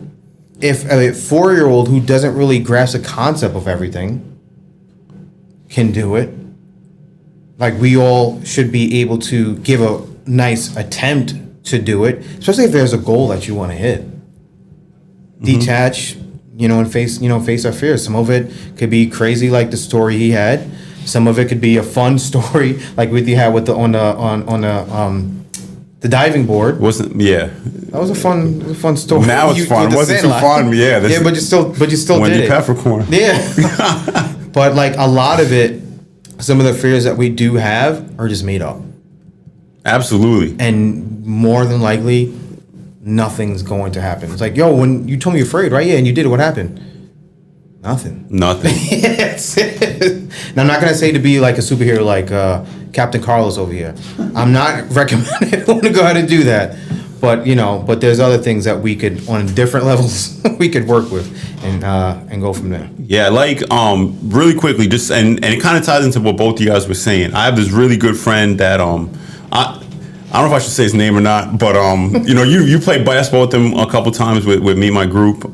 if a 4-year-old who doesn't really grasp the concept of everything can do it, like we all should be able to give a nice attempt to do it, especially if there's a goal that you want to hit. Detach, and face our fears. Some of it could be crazy, like the story he had. Some of it could be a fun story, like what you had with the diving board. That was a fun story. Now it's fun. It wasn't too fun. Yeah. But you still Wendy did it. Peppercorn. Yeah. But like a lot of it, some of the fears that we do have are just made up. Absolutely. And more than likely, nothing's going to happen. It's like, yo, when you told me you're afraid, right? Yeah, and you did it. What happened? Nothing. Nothing. Yes. Now, I'm not gonna say to be like a superhero like Captain Carlos over here. I'm not recommending anyone to go ahead and do that. But but there's other things that we could, on different levels, we could work with and go from there. Yeah, like really quickly, just and it kind of ties into what both of you guys were saying. I have this really good friend that I don't know if I should say his name or not, but you played basketball with him a couple times with me and my group.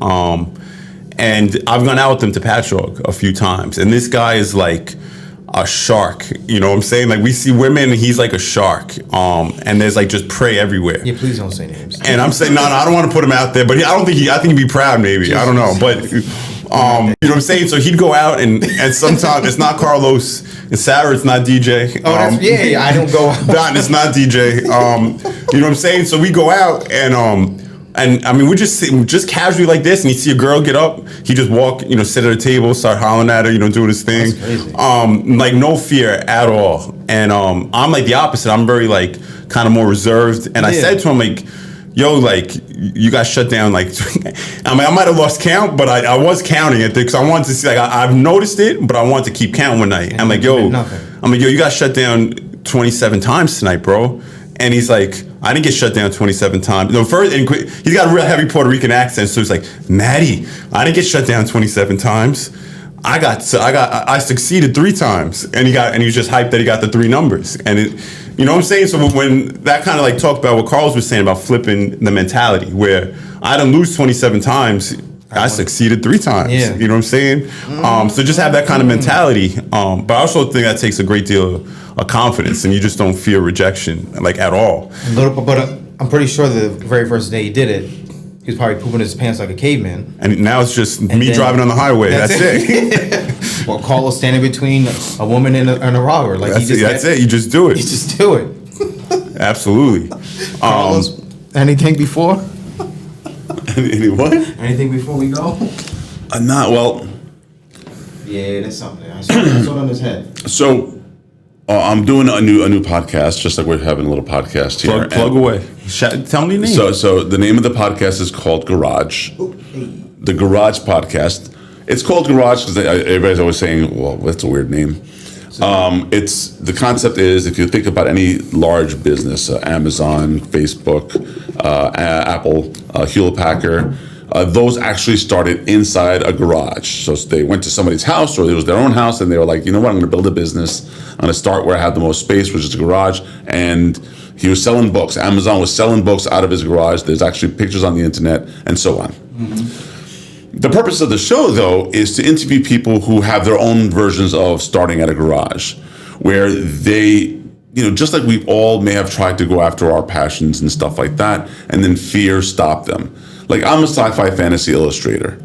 And I've gone out with him to Patchogue a few times. And this guy is like a shark. You know what I'm saying? Like we see women and he's like a shark. And there's like just prey everywhere. Yeah, please don't say names. And I'm saying, no, I don't want to put him out there, but I think he'd be proud maybe. I don't know. But you know what I'm saying? So he'd go out and sometimes it's not Carlos, it's Sarah, it's not DJ. Oh, yeah, I don't go out. Don, it's not DJ. You know what I'm saying? So we go out and I mean, we just casually like this, and you see a girl get up, he just walk, sit at a table, start hollering at her, doing his thing. That's crazy. Like no fear at all. And I'm like the opposite. I'm very like kind of more reserved. And I said to him like, yo, like you got shut down. Like, I mean, I might have lost count, but I was counting it because I wanted to see. Like, I've noticed it, but I wanted to keep counting one night. I'm like, yo, you got shut down 27 times tonight, bro. And he's like, I didn't get shut down 27 times. No, first, and he's got a real heavy Puerto Rican accent, so he's like, Maddie, I didn't get shut down 27 times. I succeeded 3 times, and he was just hyped that he got the 3 numbers, and it, you know what I'm saying. So when that kind of like talked about what Carlos was saying about flipping the mentality, where I didn't lose 27 times, I succeeded 3 times. Yeah. You know what I'm saying? So just have that kind of mentality. But I also think that takes a great deal of confidence, and you just don't fear rejection like at all. A little, but I'm pretty sure the very first day he did it, he was probably pooping his pants like a caveman. And now it's just me then- driving on the highway. That's it. Well, Carlos standing between a woman and a robber. Like That's it. You just do it. You just do it. Absolutely. Carlos, anything before? Any what? Anything before we go? Not well. Yeah, that's something. I saw it on his head. So I'm doing a new podcast, just like we're having a little podcast here. Plug away. Tell me your name. So the name of the podcast is called Garage. The Garage Podcast. It's called Garage because everybody's always saying, "Well, that's a weird name." It's the concept is if you think about any large business, Amazon, Facebook, Apple, Hewlett Packard. Those actually started inside a garage. So they went to somebody's house or it was their own house and they were like, you know what, I'm going to build a business. I'm going to start where I have the most space, which is a garage. And he was selling books. Amazon was selling books out of his garage. There's actually pictures on the internet and so on. Mm-hmm. The purpose of the show, though, is to interview people who have their own versions of starting at a garage, where they, just like we all may have tried to go after our passions and stuff like that, and then fear stopped them. Like, I'm a sci-fi fantasy illustrator,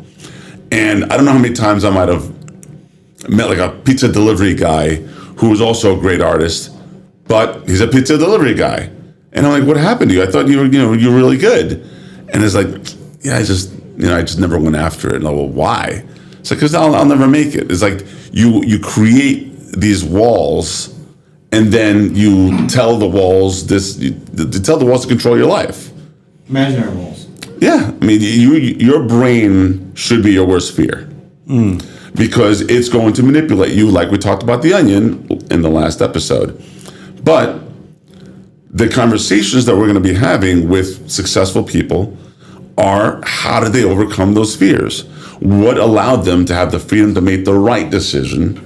and I don't know how many times I might have met like a pizza delivery guy who was also a great artist, but he's a pizza delivery guy. And I'm like, what happened to you? I thought you were really good. And it's like, yeah, I just never went after it. And I'm like, well, why? It's like, because I'll never make it. It's like you create these walls, and then you tell the walls to control your life. Imaginary walls. Yeah, I mean, your brain should be your worst fear because it's going to manipulate you, like we talked about the onion in the last episode. But the conversations that we're going to be having with successful people are how did they overcome those fears? What allowed them to have the freedom to make the right decision,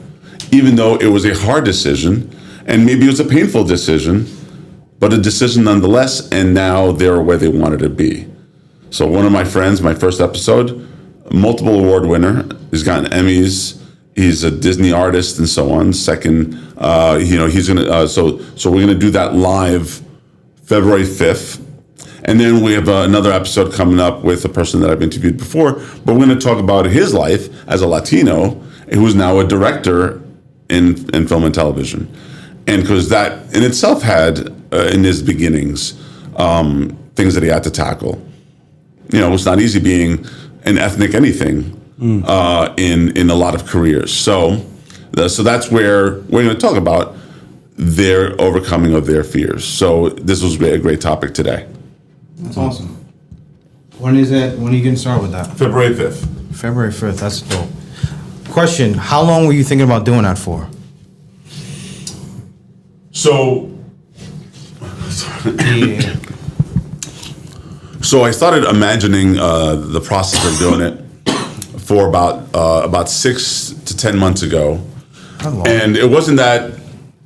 even though it was a hard decision, and maybe it was a painful decision, but a decision nonetheless, and now they're where they wanted to be. So one of my friends, my first episode, multiple award winner, he's gotten Emmys, he's a Disney artist and so on. Second, he's gonna, so we're gonna do that live February 5th. And then we have another episode coming up with a person that I've interviewed before, but we're gonna talk about his life as a Latino who's now a director in film and television. And because that in itself had, in his beginnings, things that he had to tackle. It's not easy being an ethnic anything in a lot of careers. So that's where we're going to talk about their overcoming of their fears. So this was a great topic today. That's awesome. When is it? When are you going to start with that? February 5th. February 5th. That's dope. Question: how long were you thinking about doing that for? So, Yeah. so I started imagining the process of doing it for about 6 to 10 months ago, How long? and it wasn't that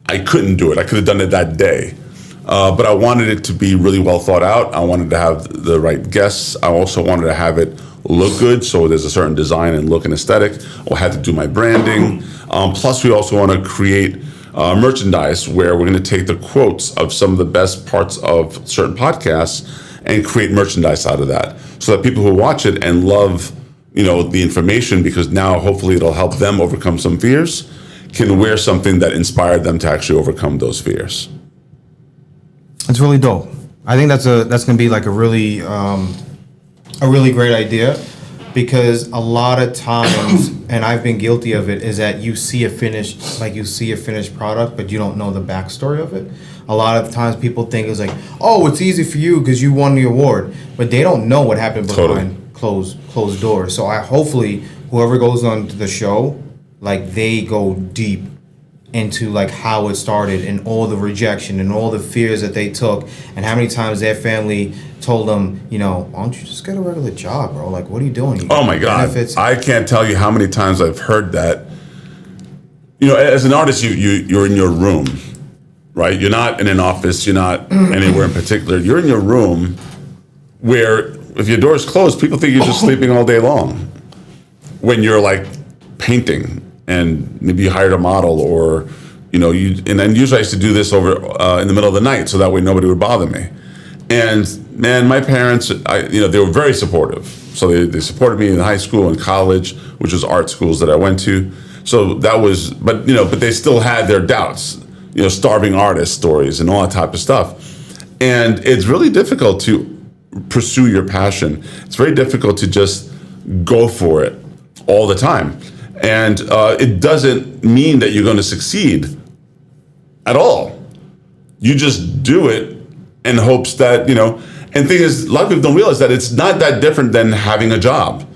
I couldn't do it. I could have done it that day, but I wanted it to be really well thought out. I wanted to have the right guests. I also wanted to have it look good, so there's a certain design and look and aesthetic. I had to do my branding. Plus, we also want to create merchandise where we're going to take the quotes of some of the best parts of certain podcasts and create merchandise out of that, so that people who watch it and love, the information, because now hopefully it'll help them overcome some fears, can wear something that inspired them to actually overcome those fears. It's really dope. I think that's gonna be like a really great idea, because a lot of times, and I've been guilty of it, is that you see a finished product, but you don't know the backstory of it. A lot of times people think it's like, oh, it's easy for you because you won the award, but they don't know what happened behind closed doors. So hopefully whoever goes on to the show, like, they go deep into like how it started and all the rejection and all the fears that they took, and how many times their family told them, why don't you just get a regular job, bro? Like, what are you doing? You Oh my get God! benefits. I can't tell you how many times I've heard that. As an artist, you're in your room, right? You're not in an office. You're not anywhere in particular. You're in your room, where if your door's closed, people think you're just sleeping all day long. When you're like painting, and maybe you hired a model, or and then usually I used to do this over in the middle of the night, so that way nobody would bother me. And man, my parents, they were very supportive. So they supported me in high school and college, which was art schools that I went to. So that was, but they still had their doubts, starving artist stories and all that type of stuff. And it's really difficult to pursue your passion. It's very difficult to just go for it all the time. And it doesn't mean that you're going to succeed at all. You just do it in hopes that, and thing is, a lot of people don't realize that it's not that different than having a job.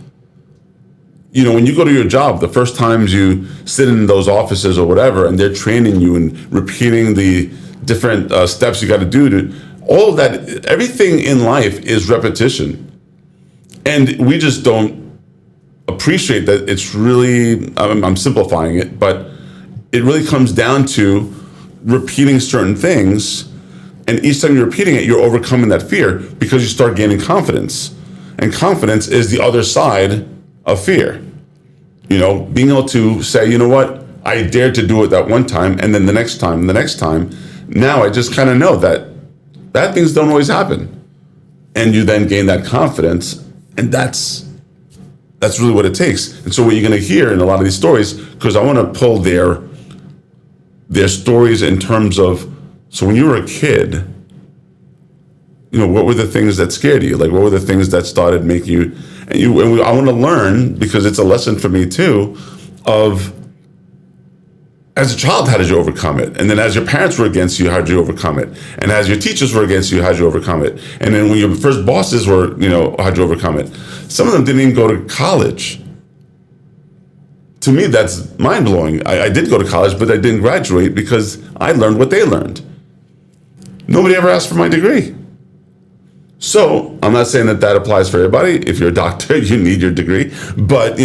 When you go to your job, the first times you sit in those offices or whatever, and they're training you and repeating the different steps you got to do, all of that, everything in life is repetition. And we just don't appreciate that. It's really, I'm simplifying it, but it really comes down to repeating certain things, and each time you're repeating it, you're overcoming that fear, because you start gaining confidence, and confidence is the other side of fear. Being able to say, you know what, I dared to do it that one time, and then the next time, now I just kind of know that bad things don't always happen, and you then gain that confidence, and that's really what it takes. And so what you're going to hear in a lot of these stories, because I want to pull their stories in terms of, so when you were a kid, what were the things that scared you? Like, what were the things that started making you, I want to learn, because it's a lesson for me too, of, as a child, how did you overcome it? And then as your parents were against you, how did you overcome it? And as your teachers were against you, how did you overcome it? And then when your first bosses were, how did you overcome it? Some of them didn't even go to college. To me, that's mind-blowing. I did go to college, but I didn't graduate because I learned what they learned. Nobody ever asked for my degree. So I'm not saying that applies for everybody. If you're a doctor, you need your degree. But,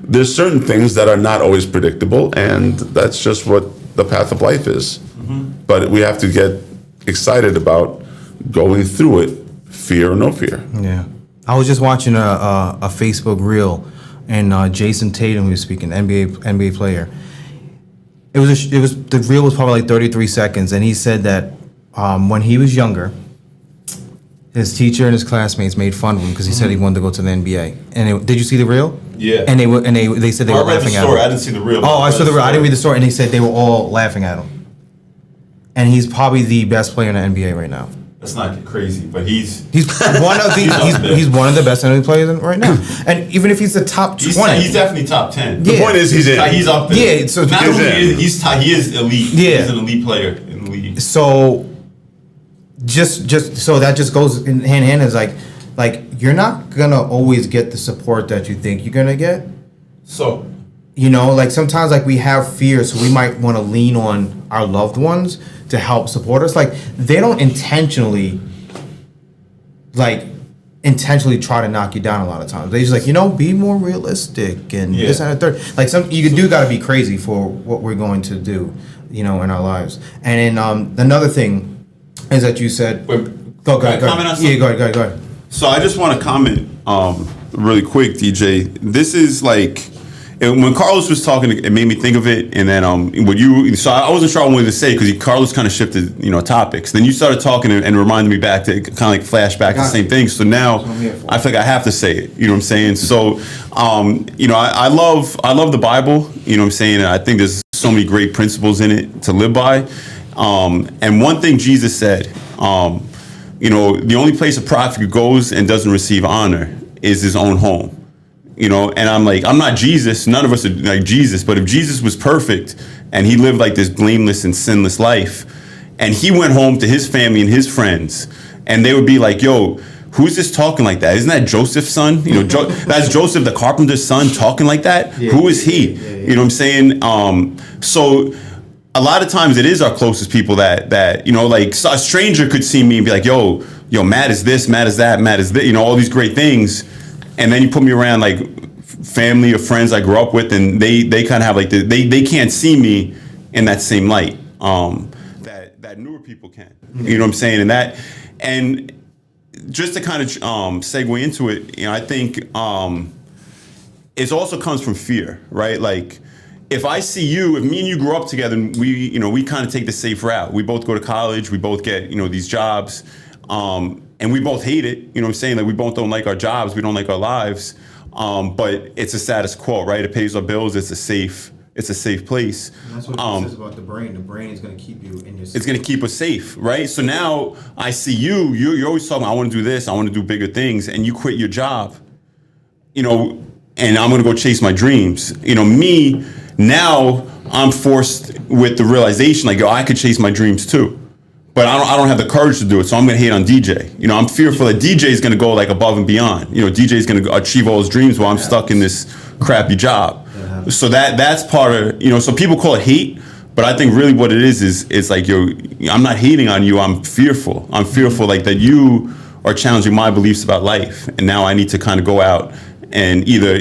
there's certain things that are not always predictable, and that's just what the path of life is. Mm-hmm. But we have to get excited about going through it, fear or no fear. Yeah. I was just watching a Facebook reel, and Jason Tatum, who was speaking, NBA player. The reel was probably like 33 seconds, and he said that when he was younger, his teacher and his classmates made fun of him because he said he wanted to go to the NBA. And did you see the reel? Yeah. And they said they were laughing at him. I didn't see the reel. Oh, I saw the reel. I didn't read the story, and they said they were all laughing at him. And he's probably the best player in the NBA right now. That's not crazy, but he's one of the he's one of the best NBA players right now. And even if he's the top 20, he's definitely top 10. The point is he's in. He's up there. Yeah, so not only is he is elite. Yeah. He's an elite player in the league. So just so that just goes hand in hand, is like you're not gonna always get the support that you think you're gonna get. So You know, like sometimes like we have fear, so we might want to lean on our loved ones to help support us. Like they don't intentionally try to knock you down a lot of times. They just like, be more realistic and this and the third. Like you do got to be crazy for what we're going to do, in our lives. And then another thing is that you said, go ahead. comment on something? Yeah, go ahead. So I just want to comment really quick, DJ. This is like, and when Carlos was talking, it made me think of it. And then so I wasn't sure what to say because Carlos kind of shifted, topics. Then you started talking and reminded me back to kind of like flashback to the same thing. So now I feel like I have to say it. You know what I'm saying? So, I love the Bible. You know what I'm saying? And I think there's so many great principles in it to live by. And one thing Jesus said, the only place a prophet goes and doesn't receive honor is his own home. And I'm like, I'm not Jesus. None of us are like Jesus. But if Jesus was perfect and he lived like this blameless and sinless life, and he went home to his family and his friends, and they would be like, yo, who's this talking like that? Isn't that Joseph's son? That's Joseph, the carpenter's son, talking like that? Yeah, Who is he? yeah. You know what I'm saying? So a lot of times it is our closest people that like a stranger could see me and be like, yo, Matt is this, Matt is that, Matt is this, all these great things. And then you put me around like family or friends I grew up with, and they kind of have like they can't see me in that same light that newer people can. You know what I'm saying? And just to kind of segue into it, I think it also comes from fear, right? Like if I see you, if me and you grew up together, and we kind of take the safe route. We both go to college, we both get these jobs. And we both hate it, you know what I'm saying? Like we both don't like our jobs, we don't like our lives, but it's a status quo, right? It pays our bills, it's a safe place. And that's what it says about the brain. The brain is going to keep you in your. It's going to keep us safe, right? So now I see you're always talking, I want to do this, I want to do bigger things, and you quit your job, and I'm going to go chase my dreams. Me, now I'm forced with the realization, like, I could chase my dreams too. But I don't have the courage to do it, so I'm going to hate on DJ. I'm fearful that DJ is going to go like above and beyond. DJ is going to achieve all his dreams while I'm stuck in this crappy job. So that's part of, so people call it hate, but I think really what it is like, I'm not hating on you, I'm fearful. I'm fearful like that you are challenging my beliefs about life, and now I need to kind of go out and either,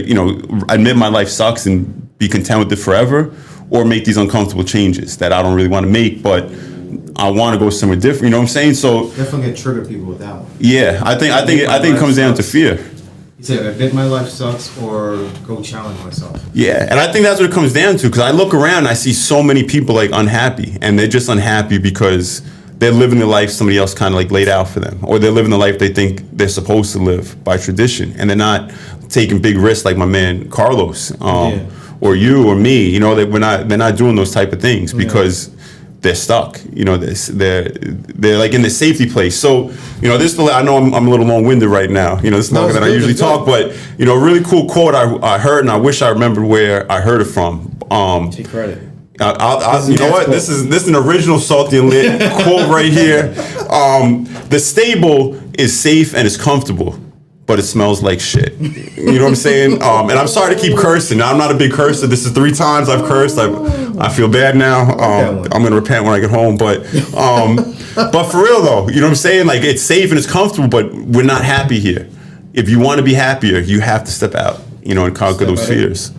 admit my life sucks and be content with it forever, or make these uncomfortable changes that I don't really want to make, but I want to go somewhere different. You know what I'm saying? So Definitely gonna trigger people with that one. yeah, I think it comes down to fear. You said, admit my life sucks or go challenge myself. Yeah, and I think that's what it comes down to, because I look around and I see so many people like unhappy, and they're just unhappy because they're living the life somebody else kind of like laid out for them, or they're living the life they think they're supposed to live by tradition, and they're not taking big risks like my man Carlos, or you or me. They're not doing those type of things because they're stuck. They're like in the safety place. So this I know I'm a little long-winded right now. This is not that I usually talk, but a really cool quote I heard, and I wish I remembered where I heard it from. Take credit. You know what? This is an original Salty and Lit quote right here. The stable is safe and it's comfortable, but it smells like shit. You know what I'm saying? And I'm sorry to keep cursing. Now, I'm not a big cursor. This is 3 times I've cursed. I feel bad now. I'm gonna repent when I get home. But for real though, you know what I'm saying? Like, it's safe and it's comfortable, but we're not happy here. If you want to be happier, you have to step out, and conquer those fears.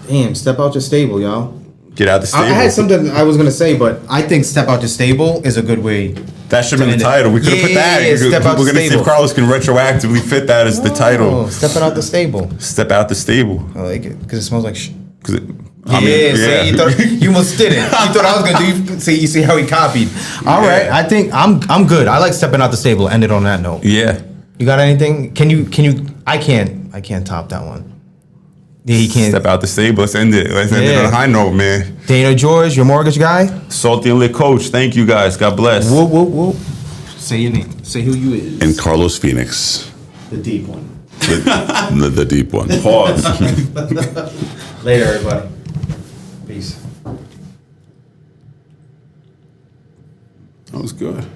Damn, step out your stable, y'all. Get out the stable. I had something I was gonna say, but I think step out your stable is a good way. That should have been the title. We could have put that. Step out the We're gonna see stable. if Carlos can retroactively fit that as the title. Oh, stepping out the stable. Step out the stable. I like it because it smells like shit. Cause See, you almost did it. You thought I was gonna do. You see how he copied. All right, I think I'm good. I like stepping out the stable. End it on that note. Yeah. You got anything? Can you? I can't top that one. Yeah, he can't. Step out the stable. Let's end it. Let's end it on a high note, man. Dana George, your mortgage guy. Salty and Lit Coach. Thank you guys. God bless. Whoop whoop whoop. Say your name. Say who you is. And Carlos Phoenix, The deep one. the deep one. Pause. Later, everybody. Peace. That was good.